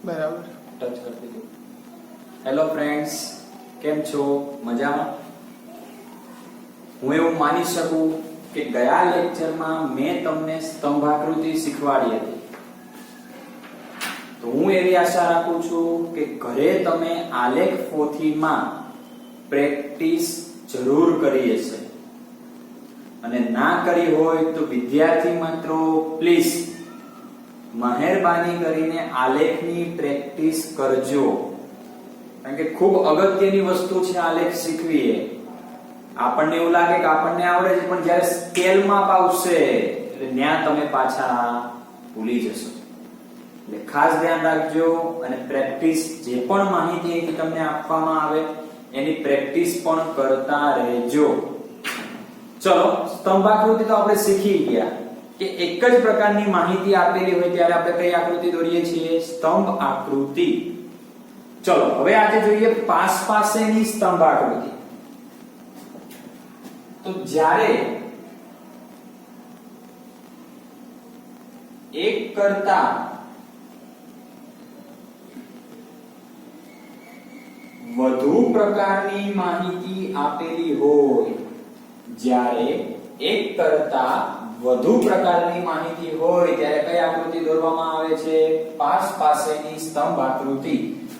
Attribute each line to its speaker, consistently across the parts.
Speaker 1: બરાબર.
Speaker 2: ટચ કરી દીધું. હેલો ફ્રેન્ડ્સ, કેમ છો? મજામાં? હું એવું માની શકું કે ગયા લેક્ચરમાં મેં તમને સ્તંભાકૃતિ શીખવાડી હતી. તો હું એવી આશા રાખું છું કે ઘરે તમે આલેખ પોથીમાં પ્રેક્ટિસ જરૂર કરી હશે, અને ના કરી હોય તો વિદ્યાર્થી મિત્રો પ્લીઝ મહેરબાની કરીને આલેખની પ્રેક્ટિસ કરજો, કારણ કે ખૂબ અગત્યની વસ્તુ છે આલેખ શીખવી. આપણને એવું લાગે કે આપણને આવડે છે, પણ જ્યારે સ્કેલ માપ આવશે એટલે ત્યાં તમે પાછા ભૂલી જશો. એટલે ખાસ ધ્યાન રાખજો અને પ્રેક્ટિસ, જે પણ માહિતી અહીંથી તમને આપવામાં આવે એની પ્રેક્ટિસ પણ કરતા રહેજો. ચલો, સ્તંભાકૃતિ તો આપણે શીખી ગયા કે એક જ પ્રકારની માહિતી આપેલી હોય ત્યારે આપણે કઈ આકૃતિ દોરીએ છીએ? સ્તંભ આકૃતિ. ચલો હવે આજે જોઈએ પાસ પાસેની સ્તંભ આકૃતિ. તો જ્યારે એક કરતા વધુ પ્રકારની માહિતી આપેલી હોય, જ્યારે એક કરતા વધુ પ્રકારની માહિતી હોય ત્યારે કઈ આકૃતિ દોરવામાં આવે છે? પાસ પાસેની સ્તંભ આકૃતિ.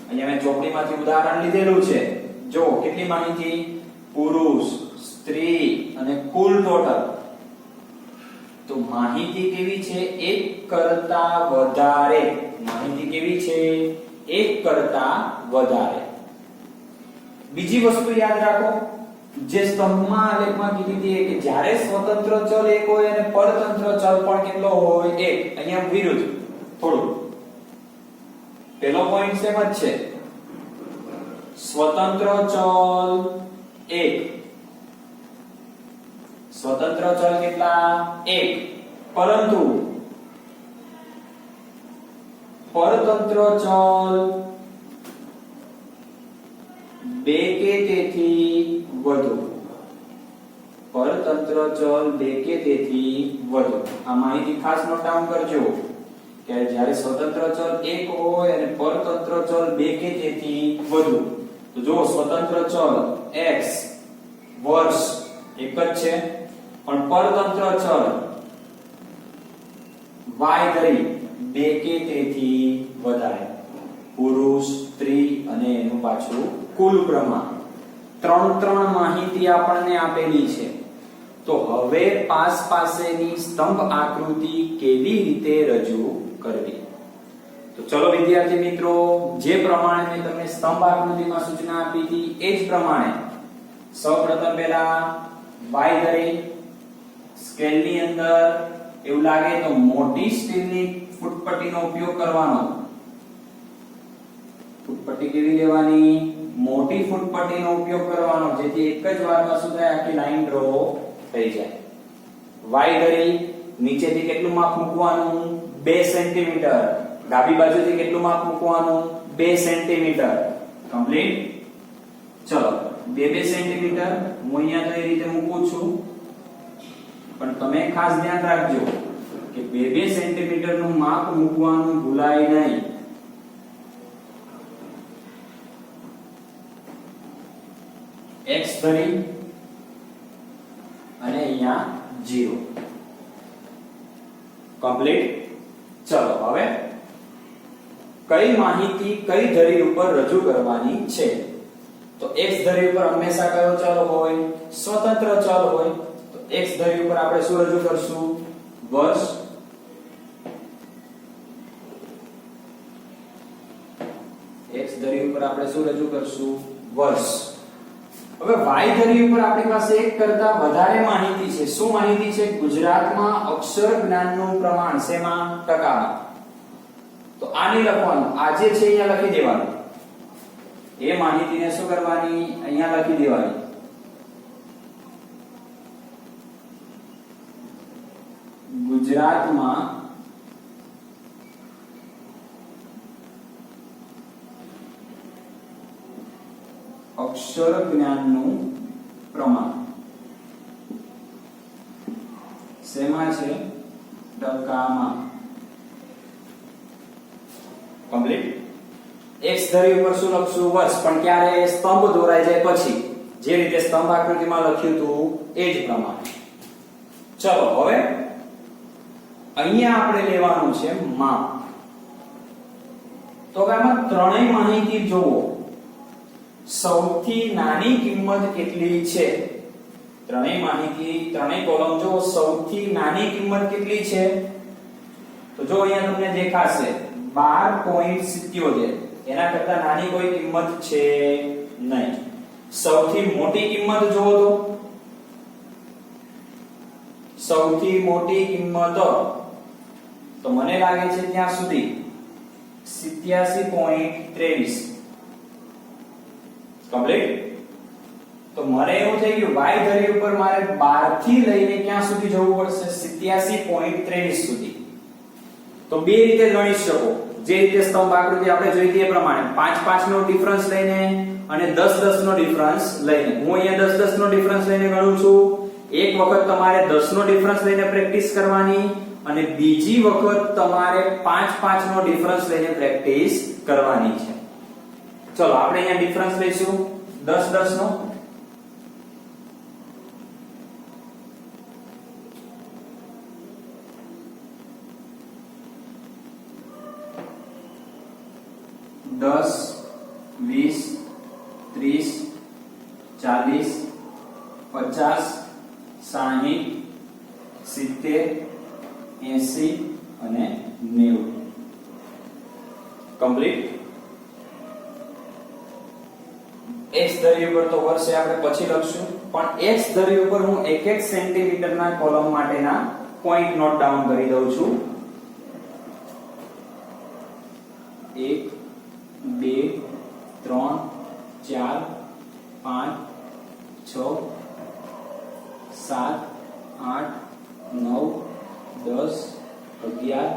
Speaker 2: અહીંયા મેં ચોપડીમાંથી ઉદાહરણ લીધેલું છે. જો કેટલી માહિતી? પુરુષ, સ્ત્રી અને કુલ ટોટલ. તો માહિતી કેવી છે? એક કરતા વધારે. માહિતી કેવી છે? એક કરતા વધારે. બીજી વસ્તુ યાદ રાખો, જે સ્તંભમાં આલેખમાં કીધી હતી કે જ્યારે સ્વતંત્ર ચલ એક હોય અને પરતંત્ર ચલ પણ કેટલો હોય? એક. અહીંયા વિરુદ્ધ થોડું. પેલો પોઈન્ટ સેમ જ છે. સ્વતંત્ર ચલ એક. સ્વતંત્ર ચલ કેટલા? એક. પરંતુ પરતંત્ર ચલ બે કે તેથી વધુ. પરતંત્ર ચલ બે કે તેથી વધુ. આ માહિતી ખાસ નોટ ડાઉન કરજો કે જ્યારે સ્વતંત્ર ચલ એક હોય અને પરતંત્ર ચલ બે કે તેથી વધુ, તો જો સ્વતંત્ર ચલ x વર્ષ એક જ છે, પણ પરતંત્ર ચલ y ધરી બે કે તેથી વધારે. પુરુષ, સ્ત્રી અને એનું પાછું કુલ પ્રમાણ. ત્રણ માહિતી આપણને આપેલી છે. તો હવે પાસ પાસેની સ્તંભ આકૃતિ કેવી રીતે રજૂ કરવી? તો ચલો વિદ્યાર્થી મિત્રો, જે પ્રમાણે મેં તમને સ્તંભ આકૃતિમાં સૂચના આપી હતી એ જ પ્રમાણે સૌપ્રથમ પહેલા y ધરી સ્કેલની અંદર એવું લાગે તો મોટી સ્ટીલની ફૂટપટ્ટીનો ઉપયોગ કરવાનો. ફૂટપટ્ટી કેવી લેવાની? મોટી ફૂટપટ્ટીનો ઉપયોગ કરવાનો, જેથી એક જ વારમાં શું થાય? આખી લાઈન ડ્રો થઈ જાય. y ધરી નીચેથી કેટલું માપ મૂકવાનું? 2 સેન્ટીમીટર. ડાબી બાજુથી કેટલું માપ મૂકવાનું? 2 સેન્ટીમીટર. કમ્પ્લીટ. ચલો 2 સેન્ટીમીટર હું અહીંયા તો એ રીતે મૂકું છું, પણ તમે ખાસ ધ્યાન રાખજો કે 2 સેન્ટીમીટર નું માપ મૂકવાનું ભૂલાય નહીં. x ધરી અને અહીંયા 0. કમ્પ્લીટ. ચલો હવે કઈ માહિતી કઈ ધરી ઉપર રજૂ કરવાની છે? તો x ધરી ઉપર હંમેશા કયો ચલ હોય? સ્વતંત્ર ચલ હોય. તો x ધરી ઉપર આપણે શું રજૂ કરશું? વર્ષ. x ધરી ઉપર આપણે શું રજૂ કરશું? વર્ષ. હવે y ધરી ઉપર આપણી પાસે એક કરતા વધારે માહિતી છે. શું માહિતી છે? ગુજરાતમાં અક્ષર જ્ઞાનનું પ્રમાણ. શેમાં? ટકામાં. તો આ નહીં લખવાનું, આ જે છે અહીંયા લખી દેવાનું. એ માહિતીને શું કરવાની? અહીંયા લખી દેવાની. ગુજરાતમાં અક્ષર જ્ઞાનનું પ્રમાણ શેમાં છે? ટકામાં. કમ્પ્લીટ. x ધરી ઉપર શું લખશું વર્ષ, પણ ક્યારે સ્તંભ દોરાઈ જાય પછી, જે રીતે સ્તંભ આકૃતિમાં લખ્યું હતું એ જ પ્રમાણે. ચલો હવે અહીંયા આપણે લેવાનું છે માપ. તો આમાં ત્રણેય માહિતી જોવો. સૌથી નાની કિંમત કેટલી છે? ત્રણેય માહિતી, ત્રણેય કોલમ જો સૌથી નાની કિંમત કેટલી છે? તો જો અહીંયા તમને દેખાશે 12.77. એના કરતા નાની કોઈ કિંમત છે નહીં. સૌથી મોટી કિંમત જોવો તો સૌથી મોટી કિંમત તો મને લાગે છે ત્યાં સુધી 87.23 કમ્પ્લીટ. તો મારે એવું થઈ ગયું y ધરી ઉપર મારે 12 થી લઈને ક્યાં સુધી જવું પડશે? 87.23 સુધી. તો બે રીતે ગણી શકો. જે રીતે સ્તંભ આકૃતિ આપણે જોઈ હતી એ પ્રમાણે 5-5 નો ડિફરન્સ લઈને અને 10-10 નો ડિફરન્સ લઈને. હું અહીંયા 10-10 નો ડિફરન્સ લઈને ગણું છું. એક વખત તમારે 10 નો ડિફરન્સ લઈને પ્રેક્ટિસ કરવાની અને બીજી વખત તમારે 5-5 નો ડિફરન્સ લઈને પ્રેક્ટિસ કરવાની છે. ચલો આપણે અહીંયા ડિફરન્સ લઈશું 10-10 નો. दस 20 30 40 50 60 70 80 અને 90 કમ્પ્લીટ. x ધરી ઉપર તો વર્ષે આપણે પછી લખશું, પણ x ધરી ઉપર હું 1-1 સેન્ટીમીટરના કોલમ માટેના પોઈન્ટ નોટ ડાઉન કરી દઉં છું. 1 2 3 4 5 6 7 8 9 10 11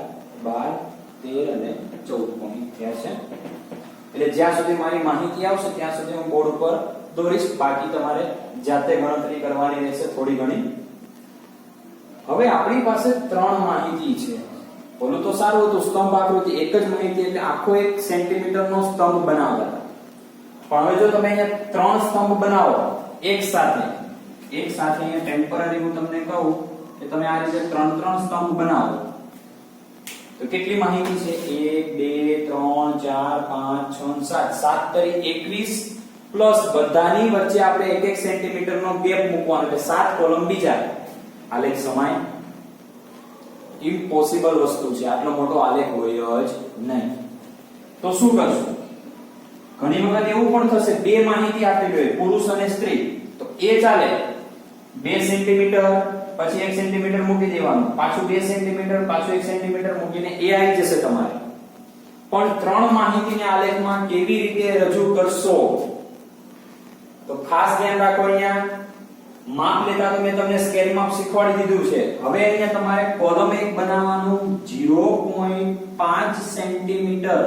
Speaker 2: 12 13 અને 14 પોઈન્ટ થયા છે. એટલે જ્યાં સુધી મારી માહિતી આવશે ત્યાં સુધી હું બોર્ડ ઉપર દોરીશ, બાકી તમારે જાતે ગણતરી કરવાની રહેશે થોડી ઘણી. હવે આપણી પાસે ત્રણ માહિતી છે. બોલું તો સારું હતું, સ્તંભ આકૃતિ એક જ માહિતી એટલે આખો 1 સેન્ટીમીટરનો સ્તંભ બનાવતા. પણ હવે જો તમે અહીંયા ત્રણ સ્તંભ બનાવો એક સાથે અહીંયા ટેમ્પરરી હું તમને કહું કે તમે આ રીતે ત્રણ સ્તંભ બનાવો તો કેટલી માહિતી છે? 1 2 3 4 5 6 7 7 તરી 21 પ્લસ બધાની વચ્ચે આપણે 1-1 સેન્ટીમીટરનો ગેપ મૂકવાનો એટલે 7 કોલમ બીજા. આલેખ સમાય? ઇમ્પોસિબલ વસ્તુ છે, આટલો મોટો આલેખ હોય જ નહીં. તો શું કરશું? ઘણી વખત એવું પણ થશે બે માહિતી આપેલી હોય પુરુષ અને સ્ત્રી, તો એ ચાલે 2 સેન્ટીમીટર પછી 1 સેન્ટીમીટર મૂકી દેવાનું, પાછું 2 સેન્ટીમીટર પાછું 1 સેન્ટીમીટર મૂકીને એ આવી જશે તમારે. પણ ત્રણ માહિતીને આલેખમાં કેવી રીતે રજૂ કરશો તો ખાસ ધ્યાન રાખો. અહીંયા માપ લેતા તો મેં તમને સ્કેલ માપ શીખવાડી દીધું છે. હવે અહીંયા તમારે કોલમ 1 બનાવવાનું 0.5 સેન્ટીમીટર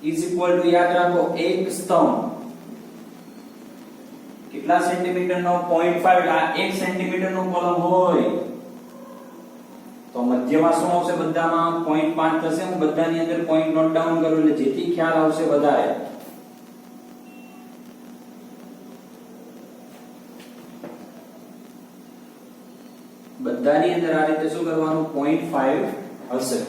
Speaker 2: ઇઝ ઇક્વલ ટુ યાદ રાખો એક સ્તંભ. કેટલા સેન્ટીમીટરનો? 0.5 એટલે 1 સેન્ટીમીટરનો કોલમ હોય તો મધ્યમાં શું આવશે? બધામાં 0.5 થશે. હું બધાની અંદર પોઈન્ટ નોટ ડાઉન કરું એટલે જેથી ખ્યાલ આવશે વધારે. બધાની અંદર આ રીતે શું કરવાનું? 0.5 હશે.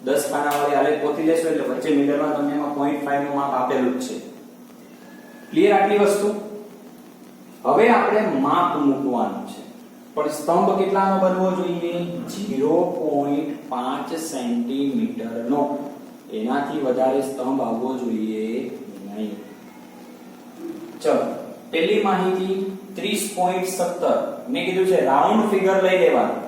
Speaker 2: 10 ખાનાવાળી આલેખ ગોતી લેશો એટલે વચ્ચે મિડલમાં તમને એમાં 0.5 નું માપ આપેલું જ છે. ક્લિયર આટલી વસ્તુ? હવે આપણે માપ મૂકવાનું છે, પણ સ્તંભ કેટલાનો બનવો જોઈએ? 0.5 સેન્ટીમીટરનો. એનાથી વધારે સ્તંભ આવવો જોઈએ નહીં. ચલો પહેલી માહિતી 30.17 મેં કીધું છે રાઉન્ડ ફિગર લઈ લેવાનું.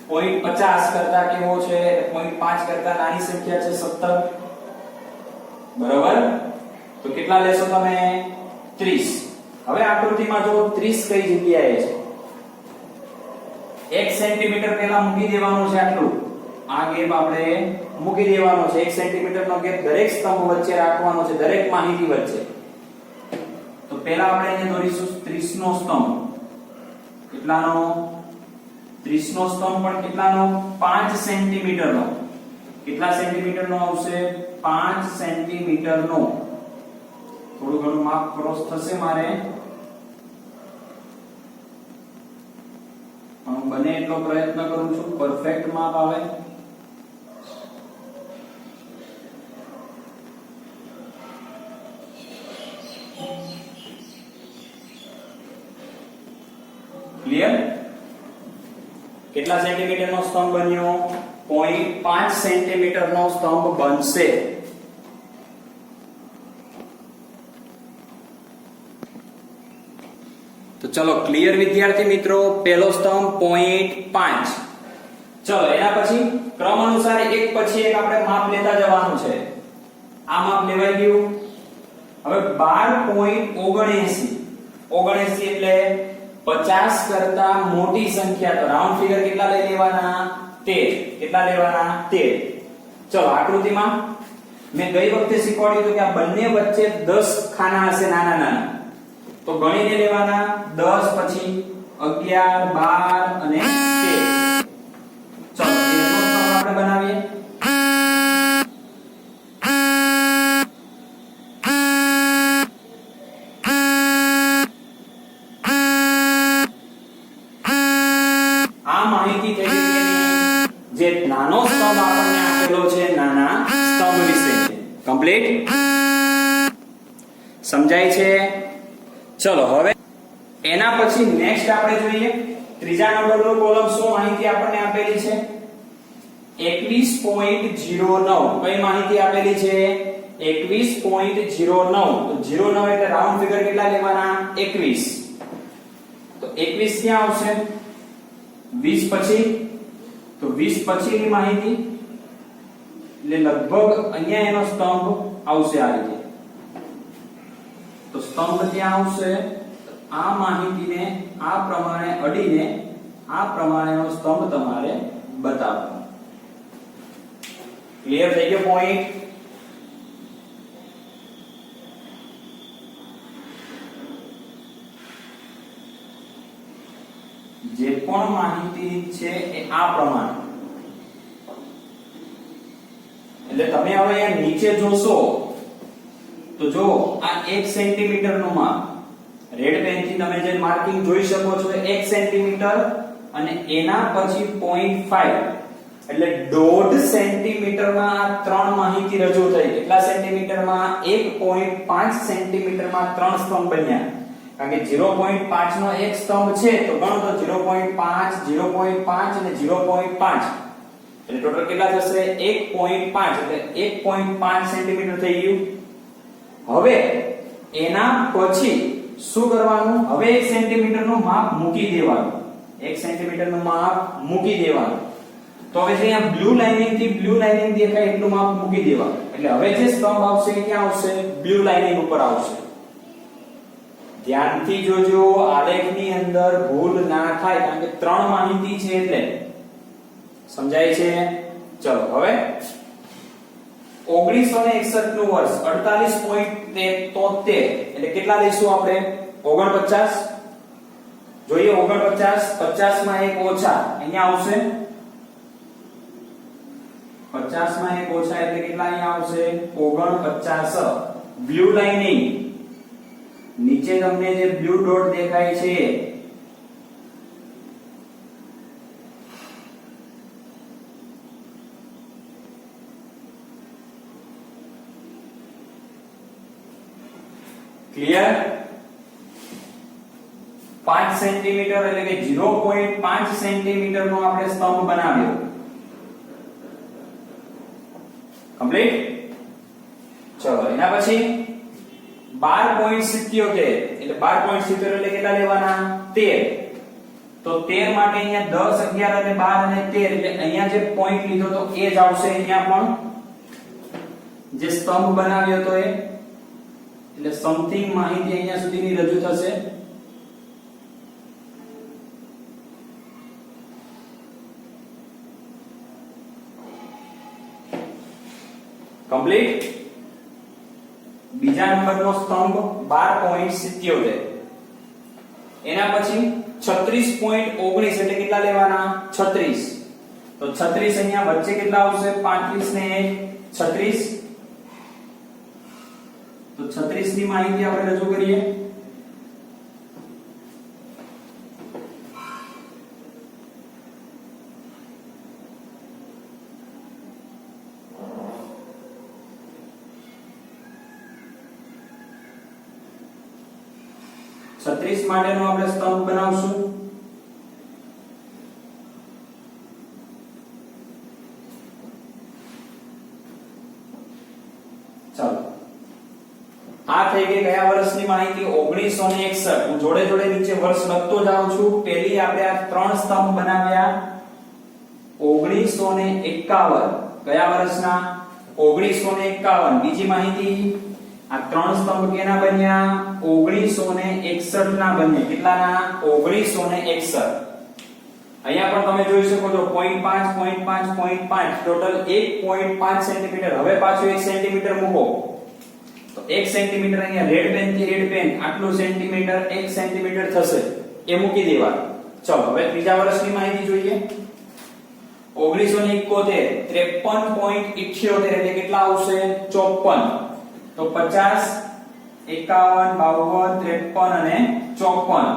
Speaker 2: 0.50 કરતા કેવો છે? 0.5 કરતા નાની સંખ્યા છે 17, બરાબર? તો કેટલા લેશો તમે? 30. હવે આકૃતિમાં જો 30 કઈ જગ્યાએ છે? 1 સેન્ટીમીટર પહેલા મૂકી દેવાનું છે. આટલું આ ગેપ આપણે મૂકી દેવાનો છે. 1 સેન્ટીમીટરનો ગેપ દરેક સ્તંભ વચ્ચે રાખવાનો છે, દરેક માહિતી વચ્ચે. તો પહેલા આપણે અહીંયા દોરીશું 30 નો સ્તંભ. કેટલાનો? 30 નો સ્તંભ પણ કેટલાનો? 5 સેન્ટીમીટરનો. કેટલા સેન્ટીમીટર નો આવશે? 5 સેન્ટીમીટર નો. થોડું ઘણું માપ ક્રોસ થશે મારે, હું બને એટલો પ્રયત્ન કરું છું પરફેક્ટ માપ આવે. ક્લિયર? કેટલા સેન્ટીમીટર નો સ્તંભ બન્યો? 0.5 સેન્ટીમીટર નો સ્તંભ બનશે. તો ચલો ક્લિયર વિદ્યાર્થી મિત્રો, પહેલો સ્તંભ 0.5. ચલો એના પછી ક્રમ અનુસાર એક પછી એક આપણે માપ લેતા જવાનું છે. આ માપ લેવાઈ ગયું. હવે 12.79 એટલે 50 કરતા મોટી સંખ્યા, તો રાઉન્ડ ફિગર કેટલા લઈ લેવાના? 13. કેટલા લેવાના? 13. ચલો આકૃતિમાં મેં ગઈ વખતે શીખવાડ્યું હતું કે આ બંને વચ્ચે 10 ખાના હશે નાના નાના, તો ગણીને લેવાના. 10 પછી 11, 12 અને 13. ચલો એનો આપણે બનાવીએ. આ માહિતી થઈ ગઈ જે નાનો સ્તંભ આપણને આપેલો છે, નાના સ્તંભ વિશે કમ્પ્લીટ સમજાય છે? ચલો હવે એના પછી નેક્સ્ટ આપણે જોઈએ ત્રીજા નંબરનો કોલમ. શું માહિતી આપણને આપેલી છે? 21.09. કઈ માહિતી આપેલી છે? 21.09. તો 09 એટલે રાઉન્ડ ફિગર કેટલા લેવાના? 21. તો 21 ક્યાં આવશે? 20 પછી. તો 20 પછીની માહિતી એટલે લગભગ અહીંયા એનો સ્તંભ આવશે આ રીતે. તો સ્તંભ ત્યાં આવશે. આ માહિતીને આ પ્રમાણે અડીને આ પ્રમાણેનો સ્તંભ તમારે બતાવવાનો. ક્લિયર થઈ ગયો પોઈન્ટ? જે પણ માહિતી છે એ આ પ્રમાણે, એટલે તમે હવે અહીંયા નીચે જોશો તો જો આ 1 સેન્ટીમીટર નું માપ, રેડ પેન થી તમે જે માર્કિંગ જોઈ શકો છો 1 સેન્ટીમીટર અને એના પછી 0.5 એટલે 1.5 સેન્ટીમીટર માં આ ત્રણ માહિતી રજૂ થઈ. કેટલા સેન્ટીમીટર માં? 1.5 સેન્ટીમીટર માં ત્રણ સ્તંભ બન્યા. કારણ કે 0.5 નો એક સ્તંભ છે તો ગણો તો 0.5 0.5 અને 0.5 એટલે ટોટલ કેટલા થશે? 1.5 એટલે 1.5 સેન્ટીમીટર થઈ ગયું. હવે એના પછી શું કરવાનું? હવે 1 સેન્ટીમીટર નું માપ મૂકી દેવાનું. 1 સેન્ટીમીટર નું માપ મૂકી દેવાનું. તો હવે અહીંયા બ્લુ લાઇનિંગ દેખાય એટલું માપ મૂકી દેવાનું. એટલે હવે જે સ્તંભ આવશે એ ક્યાં આવશે? બ્લુ લાઇનિંગ ઉપર આવશે. ધ્યાનથી જોજો, આલેખની અંદર ભૂલ ના થાય કારણ કે ત્રણ માહિતી છે એટલે. સમજાય છે? ચલો હવે 1961 નું વર્ષ 48.73 એટલે કેટલા લઈશું આપણે? 49. જોઈએ 49. 50 માં એક ઓછા અહીંયા આવશે. 50 માં એક ઓછા એટલે કેટલા અહીંયા આવશે? 49. બ્લુ લાઇનિંગ નીચે તમને જે બ્લુ ડોટ દેખાય છે ક્લિયર? 5 સેન્ટીમીટર એટલે કે 0.5 સેન્ટીમીટર નો આપણે સ્તંભ બનાવ્યો. કમ્પ્લીટ? ચલો એના પછી 12.77 એટલે 12.77 એટલે કેટલા લેવાના? 13. તો 13 માટે અહીંયા 10, 11 અને 12 અને 13 એટલે અહીંયા જે પોઈન્ટ લીધો તો એ જ આવશે. અહીંયા પણ જે સ્તંભ બનાવ્યો તો એ એટલે સમથિંગ માહિતી અહીંયા સુધીની રજૂ થશે. કમ્પ્લીટ? બીજા નંબરનો સ્તંભ 12.77 એના પછી 36.19 એટલે કેટલા લેવાના? 36. તો 36 અહીંયા વચ્ચે કેટલા આવશે? 35 ને 1 36. તો 36 ની માહિતી આપણે રજૂ કરીએ. માટેનો આપણે સ્તંભ બનાવશું. ચાલો, આ થઈ ગઈ કયા વર્ષની માહિતી? 1961. હું જોડે જોડે નીચે વર્ષ લખતો જાઉં છું. પહેલી આપણે આ 3 સ્તંભ બનાવ્યા 1951. કયા વર્ષના? 1951. બીજી માહિતી, આ 3 સ્તંભ કેના બન્યા? 1961 ના બન્યા. કેટલાના? 1961. અહીંયા પણ તમે જોઈ શકો છો 0.5 ટોટલ 1.5 સેન્ટીમીટર. હવે પાછું 1 સેન્ટીમીટર મૂકો તો 1 સેન્ટીમીટર અહીંયા રેડ પેન થી રેડ પેન આટલું સેન્ટીમીટર 1 સેન્ટીમીટર થશે, એ મૂકી દેવાનું. ચલો હવે ત્રીજા વર્ષની માહિતી જોઈએ. 1971 53.78 એટલે કેટલા આવશે? 54. તો 50 51 52 53 અને 54.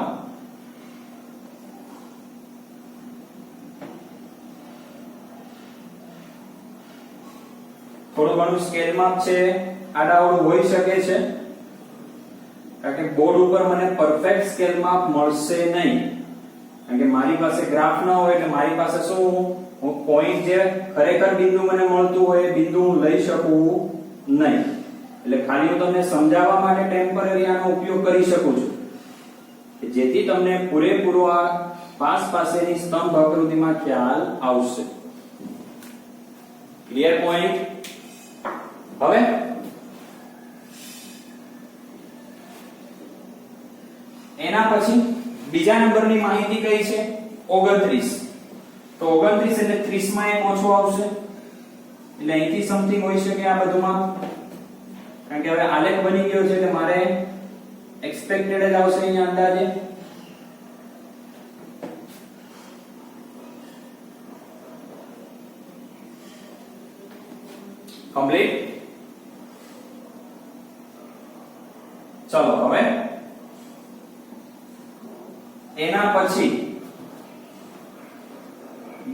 Speaker 2: થોડું ઘણું સ્કેલ માપ છે, આડાઅવળું હોઈ શકે છે, કારણ કે બોર્ડ ઉપર મને પરફેક્ટ સ્કેલ માપ મળશે નહીં, કારણ કે મારી પાસે ગ્રાફ ન હોય એટલે મારી પાસે શું, હું પોઈન્ટ જે ખરેખર બિંદુ મને મળતું હોય એ બિંદુ હું લઈ શકું નહીં. એટલે ખાલી હું તમને સમજાવવા માટે ટેમ્પરરી આનો ઉપયોગ કરી શકું છું, જેથી તમને પૂરેપૂરો આ પાસેની સ્તંભ આકૃતિમાં ખ્યાલ આવશે. Clear point? હવે એના પછી બીજા નંબરની માહિતી કઈ છે? 29. તો 29 એટલે 30 માં એક ઓછો આવશે, એટલે અહીંથી સમથિંગ હોઈ શકે આ બધુંમાં, કારણ કે હવે આલેખ બની ગયો છે એટલે મારે એક્સપેક્ટેડ જ આવશે અહીંયા અંદાજે. કમ્પ્લીટ. ચલો હવે એના પછી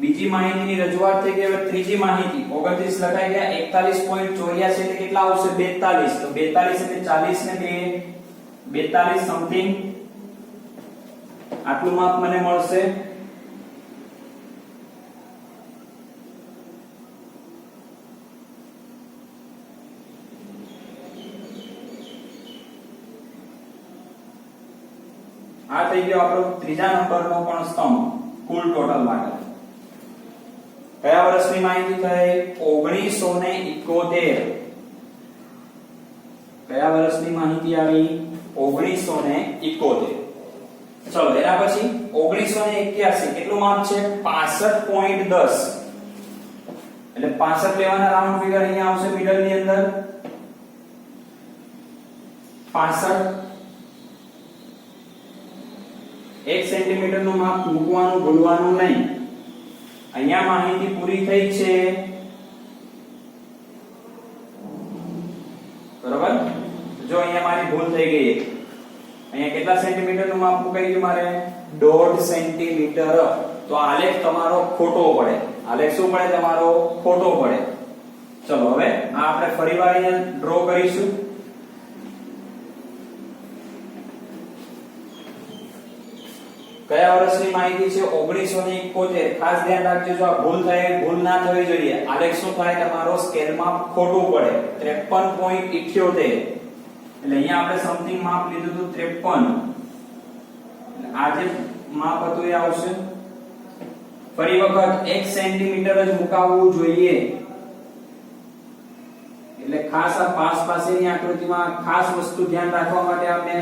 Speaker 2: બીજી માહિતીની રજૂઆત થઈ ગઈ. હવે ત્રીજી માહિતી 29 લખાઈ ગયા. 41.84 એટલે કેટલા આવશે? 42. તો 42 એટલે 40 ને 2 42 સમથિંગ આટલું માપ મને મળશે. આ થઈ ગયો આપણો ત્રીજા નંબરનો પણ સ્તંભ કુલ ટોટલ માટે. કયા વર્ષની માહિતી થઈ? 1971. કયા વર્ષની માહિતી આવી? 1971. ચલો એના પછી 1981 કેટલું માપ છે? 65.10. એટલે 65 લેવાના રાઉન્ડ ફિગર અહીંયા આવશે મિડલ ની અંદર. 65 1 સેન્ટીમીટર નું માપ મૂકવાનું ભૂલવાનું નહીં. અહીંયા માહિતી પૂરી થઈ છે, બરોબર? જો અહીંયા મારી ભૂલ થઈ ગઈ. અહીંયા કેટલા સેન્ટીમીટર નું માપ મુકાઈ ગયું મારે? 1.5 સેન્ટીમીટર. તો આલેખ તમારો ખોટો પડે. આલેખ શું પડે? તમારો ખોટો પડે. ચલો હવે આ આપણે ફરીવાર અહીંયા ડ્રો કરીશું. કયા વર્ષની માહિતી છે? 1971. ખાસ ધ્યાન રાખજો, જો આ ભૂલ થાય, ભૂલ ના થવી જોઈએ. આલેખ શું થાય? તમારો સ્કેલમાં ખોટું પડે. 53.78. એટલે અહીંયા આપણે સમથિંગ માપ લીધું હતું 53. આ જે માપ હતું એ આવશે. ફરી વખત 1 સેન્ટીમીટર જ મુકાવવું જોઈએ. એટલે ખાસ આ પાસેની આકૃતિમાં ખાસ વસ્તુ ધ્યાન રાખવા માટે આપણે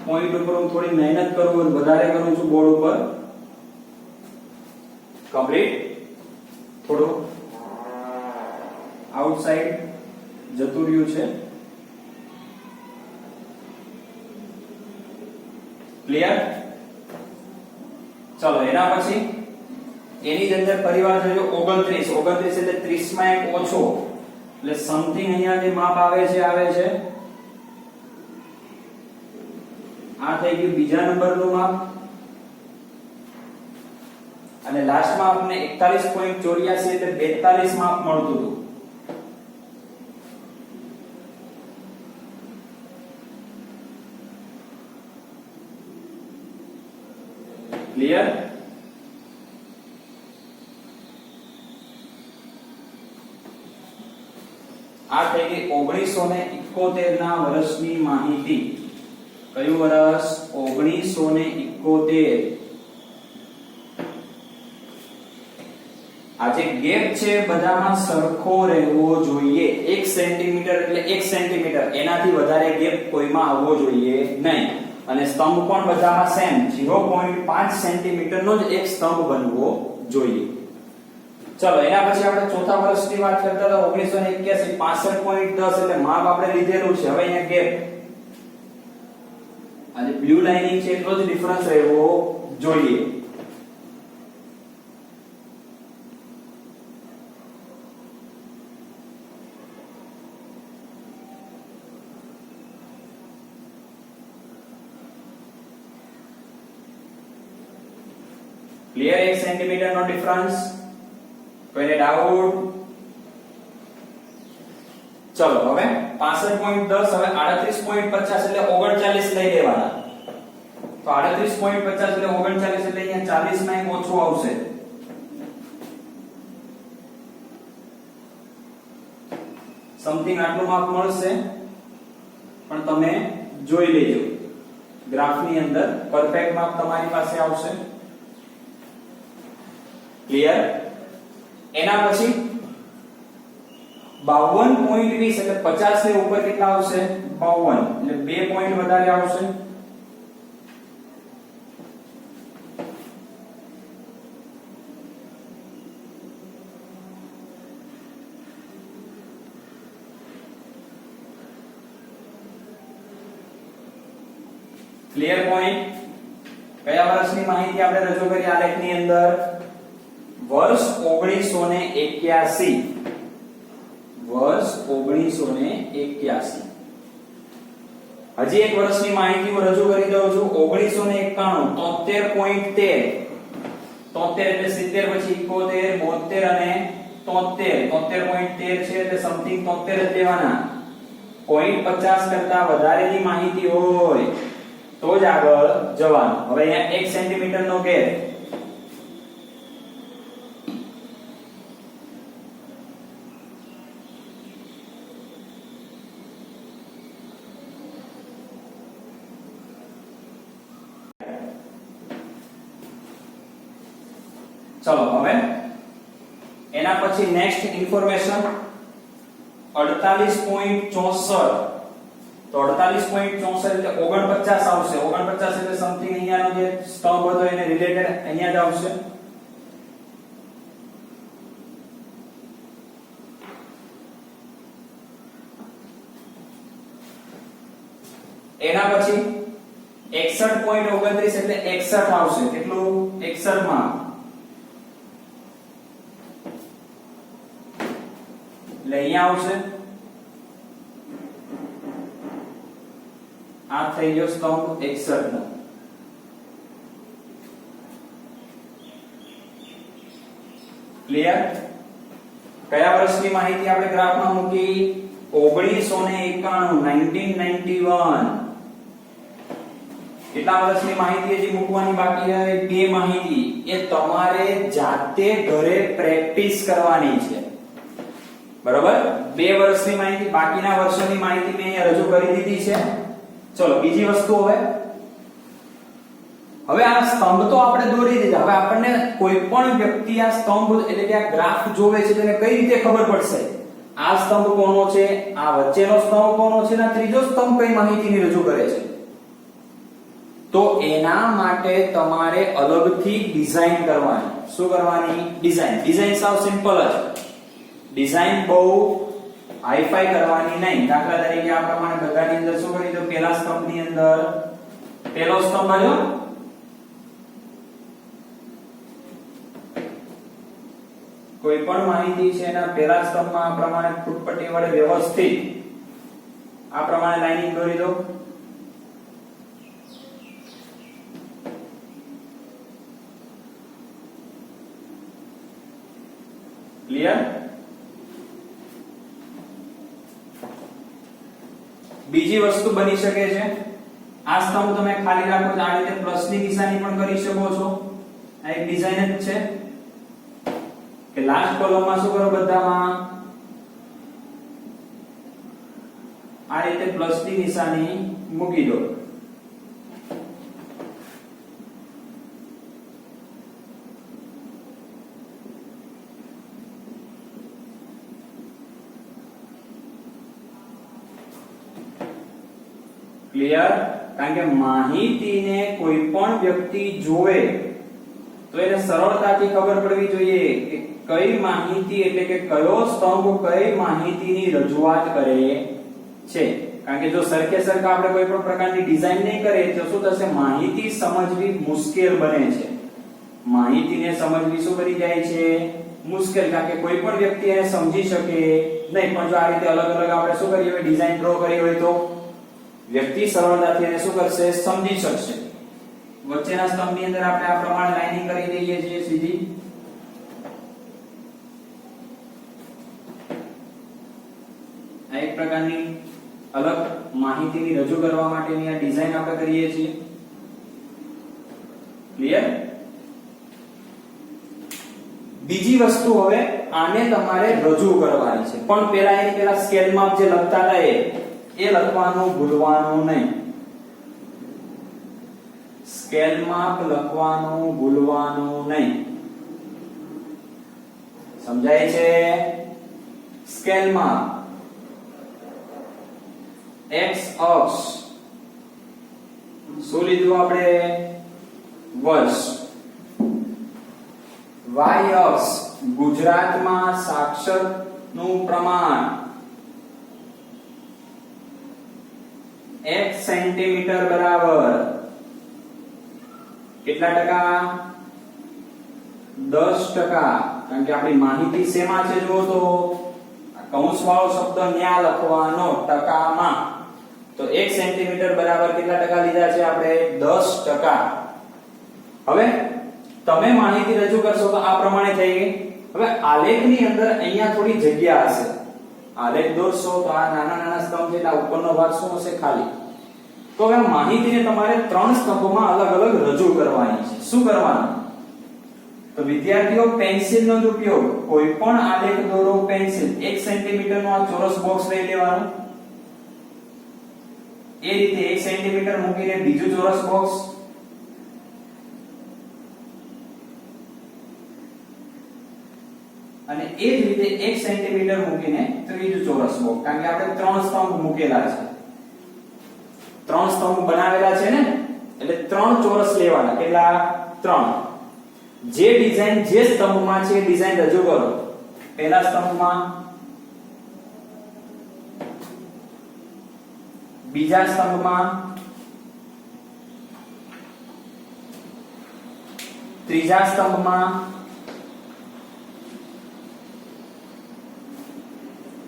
Speaker 2: પોઈન્ટ ઉપર હું થોડી મહેનત કરું, વધારે કરું છું બોર્ડ ઉપર. કમ્પ્લીટ. થોડું આઉટસાઇડ જતું રહ્યું છે. ક્લિયર? ચલો એના પછી એની જ અંદર પરિવાર જોજો 29 29 એટલે 30 માં એક ઓછો એટલે સમથિંગ અહીંયા જે માપ આવે છે આ થઈ ગયું બીજા નંબરનું માપ અને લાસ્ટમાં આપણે 41.84 એટલે 42 માપ મળતું હતું. ક્લિયર? આ થઈ ગઈ 1971 ના વર્ષની માહિતી. કયું વર્ષ? 1971. આ જે ગેપ છે બધામાં સરખો રહેવો જોઈએ. 1 સેન્ટીમીટર એટલે 1 સેન્ટીમીટર, એનાથી વધારે ગેપ કોઈમાં આવવો જોઈએ નહીં. અને સ્તંભ પણ બધામાં સેમ 0.5 સેન્ટીમીટર નો જ એક સ્તંભ બનવો જોઈએ. ચલો એના પછી આપણે ચોથા વર્ષની વાત કરતા હતા 1981 65.10 એટલે માપ આપણે લીધેલું છે. હવે અહીંયા ગેપ અને બ્લુ લાઇનિંગ છે એટલો જ ડિફરન્સ રહેવો જોઈએ. ક્લિયર? 1 સેન્ટીમીટર નો ડિફરન્સ. કોઈને ડાઉટ? ચલો હવે 65.10 હવે 38.50 એટલે 39 લઈ લેવાના. તો 38.50 એટલે 39 એટલે અહીંયા 40 માં એક ઓછું આવશે. સમથિંગ આટલું માપ મળશે પણ તમે જોઈ લેજો ગ્રાફની અંદર પરફેક્ટ માપ તમારી પાસે આવશે. ક્લિયર? એના પછી 52.20 એટલે 50 ની ઉપર કેટલા આવશે? 52 એટલે 2 પોઈન્ટ વધારે આવશે. Clear point? કયા વર્ષની માહિતી આપણે રજૂ કરી આલેખની અંદર? વર્ષ 1981. વર્ષ 1981. હજી એક વર્ષની માહિતી હું રજૂ કરી દઉં છું. 1991 73.13 એટલે 70 પછી 71 72 અને 73 છે એટલે સમથિંગ 73 જ લેવાના. 0.50 કરતા વધારેની માહિતી હોય તો જ આગળ જવાનું. હવે અહીંયા 1 સેન્ટીમીટર નો ગેપ. ચલો હવે એના પછી નેક્સ્ટ ઇન્ફોર્મેશન 48.64 તો 48.64 એટલે 49 આવશે. 49 એટલે સમથિંગ અહીંયાનો જે સ્તંભ હતો એને રિલેટેડ અહીંયા જ આવશે. એના પછી 61.29 એટલે 61 આવશે. કેટલું? 61 માં એટલે અહીંયા આવશે. આ થઈ ગયો સ્તંભ 61 નો. ક્લિયર? કયા વર્ષની માહિતી આપણે ગ્રાફમાં મૂકી? 1991. કેટલા વર્ષની માહિતી હજી મૂકવાની બાકી છે? બે માહિતી. એ તમારે જાતે ઘરે પ્રેક્ટિસ કરવાની છે. બરોબર? 2 વર્ષની માહિતી, બાકીના વર્ષોની માહિતી મેં અહીંયા રજૂ કરી દીધી છે. ચલો બીજી વસ્તુ હવે આ સ્તંભ તો આપણે દોરી દીધા. હવે આપણને કોઈ પણ વ્યક્તિ આ સ્તંભ એટલે કે આ ગ્રાફ જોવે છે તેને કઈ રીતે ખબર પડશે આ સ્તંભ કોનો છે, આ વચ્ચેનો સ્તંભ કોનો છે, અને ત્રીજો સ્તંભ કઈ માહિતીની રજૂ કરે છે? તો એના માટે તમારે અલગથી ડિઝાઇન કરવાની. શું કરવાની? ડિઝાઇન સાવ સિમ્પલ જ. ડિઝાઇન બહુ હાઈફાઈ કરવાની નહીં. દાખલા તરીકે આ પ્રમાણે બધાની અંદર શું કરી દો? પહેલા સ્તંભની અંદર પેલો સ્તંભ આવ્યો, કોઈ પણ માહિતી છે એના પહેલા સ્તંભમાં આ પ્રમાણે ફૂટપટ્ટી વડે વ્યવસ્થિત આ પ્રમાણે લાઇનિંગ દોરી દો. ક્લિયર? બીજી વસ્તુ બની શકે છે, આ સ્તંભ તમે ખાલી રાખો તો આ રીતે પ્લસની નિશાની પણ કરી શકો છો. આ એક ડિઝાઇન જ છે કે લાસ્ટ કોલમમાં શું કરો, બધામાં આ રીતે પ્લસની નિશાની મૂકી દો. ક્લિયર? કારણ કે માહિતીને કોઈ પણ વ્યક્તિ જોવે તો એને સરળતાથી ખબર પડવી જોઈએ કે કઈ માહિતી એટલે કે કયો સ્તંભ કઈ માહિતીની રજૂઆત કરે છે. કારણ કે જો સરખે સરખા આપણે કોઈ પણ પ્રકારની ડિઝાઇન નહીં કરીએ તો શું થશે, માહિતી સમજવી મુશ્કેલ બને છે. માહિતીને સમજવી શું બની જાય છે, મુશ્કેલ. કારણ કે કોઈ પણ વ્યક્તિ એને સમજી શકે નહીં. પણ જો આ રીતે અલગ અલગ આપણે શું કરીએ હોય, ડિઝાઇન ડ્રો કરી હોય તો વ્યક્તિ સરળતાથી એને શું કરશે, સમજી શકશે. વચ્ચેના સ્તંભની અંદર આપણે આ પ્રમાણે લાઇનિંગ કરી દઈએ છીએ સીધી. આ એક પ્રકારની અલગ માહિતીની રજૂ કરવા માટેની આ ડિઝાઇન આપણે કરીએ છીએ. ક્લિયર? બીજી વસ્તુ, હવે આને તમારે રજૂ કરવાની છે, પણ એની પેલા સ્કેલ માપ જે લખતા હતા એ લખવાનું ભૂલવાનું નહીં. સ્કેલ માપ લખવાનું ભૂલવાનું નહીં. સમજાય છે? સ્કેલ માપ x અક્ષ શું લીધું આપણે, વર્ષ. y અક્ષ ગુજરાતમાં સાક્ષરનું પ્રમાણ 1 સેન્ટીમીટર બરાબર કેટલા ટકા, 10%. કારણ કે આપણી માહિતી શેમાં છે, જો તો કૌંસ વાળો શબ્દ ન્યા લખવાનો ટકામાં. તો 1 સેન્ટીમીટર બરાબર કેટલા ટકા લીધા છે આપણે, 10%. હવે તમે માહિતી રજૂ કરશો તો આ પ્રમાણે થઈ ગઈ. હવે આલેખની અંદર અહીંયા થોડી જગ્યા હશે. આલેખ દોરશો તો આ નાના નાના સ્તંભ છે, આ ઉપરનો ભાગ શું હશે, ખાલી. તો હવે માહિતીને તમારે 3 સ્તંભોમાં અલગ અલગ રજૂ કરવાની છે. શું કરવાનું? તો વિદ્યાર્થીઓ પેન્સિલનો જ ઉપયોગ, કોઈ પણ આલેખ દોરો પેન્સિલ. 1 સેન્ટીમીટર નો આ ચોરસ બોક્સ લઈ લેવાનું. એ રીતે 1 સેન્ટીમીટર મૂકીને બીજું ચોરસ બોક્સ, અને એ જ રીતે 1 સેન્ટીમીટર મૂકીને ત્રીજું ચોરસ બોક્સ. કારણ કે આપણે 3 સ્તંભ મૂકેલા છે, 3 સ્તંભ બનાવેલા છે ને, એટલે 3 ચોરસ લેવાના. કેટલા? 3. જે ડિઝાઇન જે સ્તંભમાં છે એ ડિઝાઇન રજૂ કરો. પહેલા સ્તંભમાં, બીજા સ્તંભમાં, ત્રીજા સ્તંભમાં.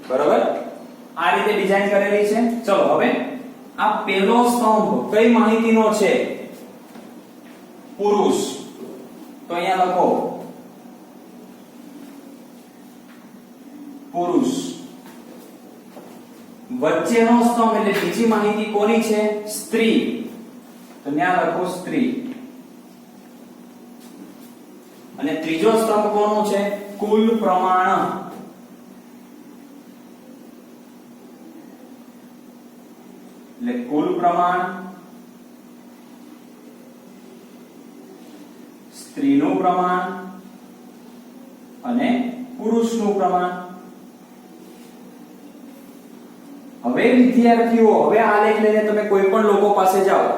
Speaker 2: બરોબર? આ રીતે ડિઝાઇન કરેલી છે. ચલો હવે આ પહેલો સ્તંભ કઈ માહિતીનો છે, પુરુષ. તો અહીંયા લખો પુરુષ. વચ્ચેનો સ્તંભ એટલે બીજી માહિતી કોની છે, સ્ત્રી. તો ત્યાં લખો સ્ત્રી. અને ત્રીજો સ્તંભ કોનો છે, કુલ પ્રમાણ. એટલે કુલ પ્રમાણ, સ્ત્રીનું પ્રમાણ અને પુરુષનું પ્રમાણ. હવે વિદ્યાર્થીઓ, હવે આલેખ લઈને તમે કોઈ પણ લોકો પાસે જાઓ,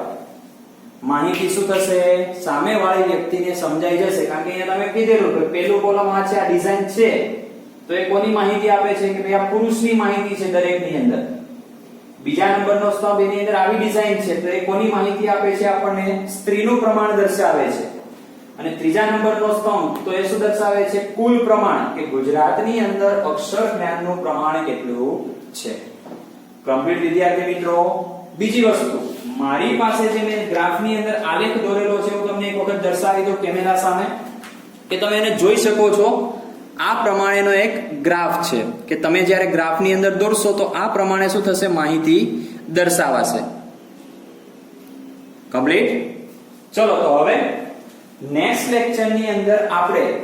Speaker 2: માહિતી શું થશે, સામેવાળી વ્યક્તિને સમજાઈ જશે. કારણ કે અહીંયા તમે કીધેલું કે પહેલું કોલમ આ છે, આ ડિઝાઇન છે, તો એ કોની માહિતી આપે છે કે ભાઈ આ પુરુષની માહિતી છે દરેકની અંદર. બીજા નંબરનો સ્તંભ એની અંદર આવી ડિઝાઇન છે, તો એ કોની માહિતી આપે છે આપણને, સ્ત્રીનું પ્રમાણ દર્શાવે છે. અને ત્રીજા નંબરનો સ્તંભ તો એ શું દર્શાવે છે? કુલ પ્રમાણ, કે ગુજરાતની અંદર અક્ષર જ્ઞાનનું પ્રમાણ કેટલું છે. કમ્પ્લીટ વિદ્યાર્થી મિત્રો. બીજી વસ્તુ, મારી પાસે જે મેં ગ્રાફની અંદર આલેખ દોરેલો છે હું તમને એક વખત દર્શાવી દઉં કેમેરા સામે, કે તમે એને જોઈ શકો છો. આ પ્રમાણેનો એક ગ્રાફ છે કે તમે જ્યારે ગ્રાફની અંદર દોરશો તો આ પ્રમાણે શું થશે? માહિતી દર્શાવાશે. કમ્પ્લીટ. ચલો તો હવે નેક્સ્ટ લેક્ચરની અંદર આપણે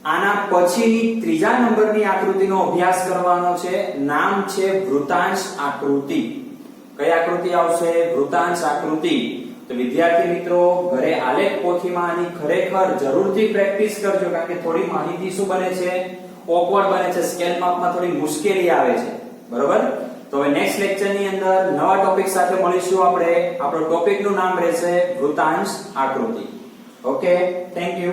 Speaker 2: આના પછીની ત્રીજા નંબરની આકૃતિનો અભ્યાસ કરવાનો છે. નામ છે વૃતાંશ આકૃતિ. કઈ આકૃતિ આવશે? વૃતાંશ આકૃતિ. તો વિદ્યાર્થી મિત્રો, ઘરે આલેખ પોથીમાં આની ખરેખર જરૂરથી પ્રેક્ટિસ કરજો, કારણ કે થોડી માહિતી શું બને છે? ઓકવર્ડ બને છે. સ્કેલ માપમાં થોડી મુશ્કેલી આવે છે. બરોબર? તો હવે નેક્સ્ટ લેક્ચરની અંદર નવા ટોપિક સાથે મળીશું આપણે. આપણો ટોપિકનું નામ રહેશે વૃતાંશ આકૃતિ. Okay, thank you.